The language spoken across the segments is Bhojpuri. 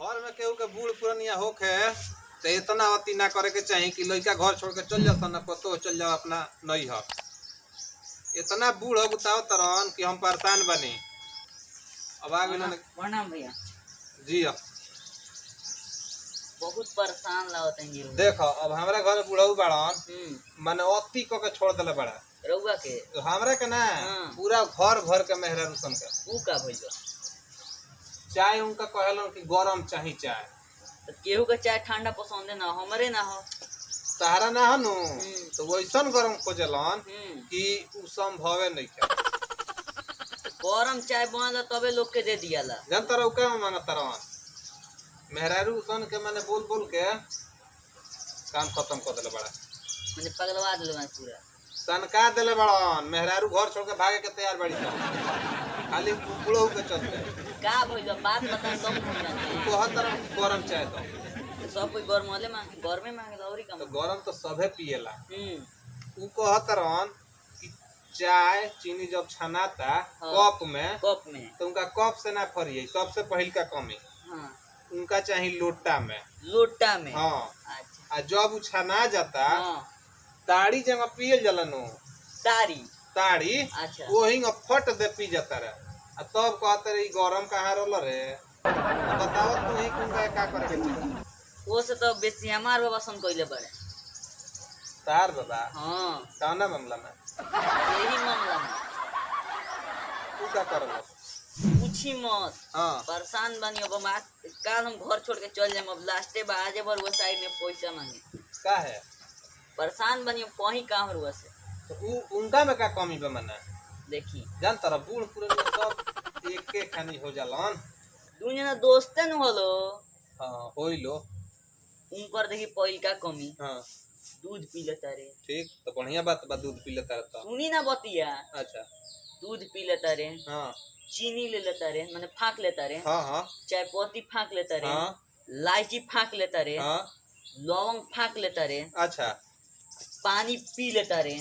घर में केहू के बूढ़ पुरनिया होखे तो इतना अति ना करे के चाहिए कि लड़का घर छोड़ के चल जाता ना पतो चल जाओ अपना नहीं हो। इतना बूढ़ हो गुताओ तरन कि हम परेशान बनी। अब आगे प्रणाम भैया जी। अब बहुत परेशान लागत है देखो अब हमारा घर बुढ़ऊ बड़न माने अति को के छोड़ देले बड़ा रउआ के तो हमरा के ना पूरा घर भर के मेहरा रुसन के ऊ का भइल चाय उनका कहलन कि गरम चाही चाय तो केहू के चाय ठंडा पसंद ना हमरे ना हो तहरा ना हनु तो वैसन गरम खोजलन कि उ संभवे नहीं के गरम चाय बनला तबे लोग के दे दियाला जनता रउ का मांगत तरन मेहरारू सन के माने बोल बोल के काम खत्म कर देले बड़ा माने पगलवा देले मैं पूरा सनका देले बड़न मेहरारू घर छोड़ के भागे के तैयार बड़ी खाली बुढ़ऊ के चलते का भइल बात बता सब भइल जाने तो हर तरह गरम चाय दो सब कोई गरम वाले मांगे घर में मांगे और तो गरम तो सभे पिएला उ कहतरन कि चाय चीनी जब छनाता कप में तो उनका कप से ना फरिए सबसे पहिल का कमी उनका चाहिए लोटा में हाँ अच्छा आ जब उ छना जाता ताड़ी जमा पियल जलनो ताड़ी अच्छा वही फट दे पी जाता रे आ तब कहते रे गरम कहाँ रोल रे बताओ तू ही कुनका का करे वो से तो बेसी हमार बाबा सन कइले बड़े तार बाबा हां कौना मामला में यही मामला में तू का करल पूछी मत हां परेशान बनी अब काल हम घर छोड़ के चल जाए अब लास्टे बाजे भर वो साइड में पैसा मांगे का है परेशान बनी कहीं काम रुआ से तो उनका में का कमी बा मने देखी जान तारा बूढ़ पुराने सब एक के खानी हो जालन दू जना दोस्ते न होलो हां होइलो उनकर देखी पहिल का कमी हां दूध पी लेता रे ठीक तो बढ़िया बात बा दूध पी लेता तो सुनी ना बतिया अच्छा दूध पी लेता रे हां चीनी ले लेता रे माने फाक लेता रे हां हां चाय पत्ती फाक लेता रे हां इलायची फाक लेता रे हां लवंग फाक लेता रे अच्छा पानी पी लेता रे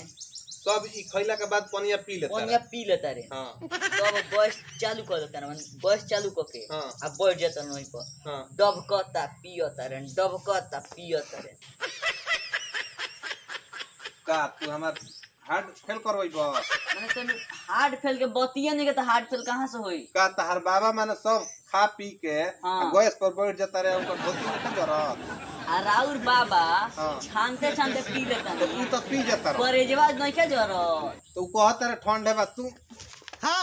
सब ई खइला के बाद पनिया पी लेता रे हां तब गैस चालू कर देता रे गैस चालू करके हां अब बैठ जाता वहीं पर हां डबकता पियता रे का तू हमार हार्ट फेल करवइबो माने तनी हार्ट फेल के बतिया नहीं के तो हार्ट फेल कहां से होई का तहार बाबा माने सब खा पी के गैस पर बैठ जाता रे उनका धोती नहीं जरत आ राउर बाबा छानते छानते पी लेता तो तू तो पी जाता रे परेजवा नहीं के जरत तो कहत रे ठंडे बा तू हां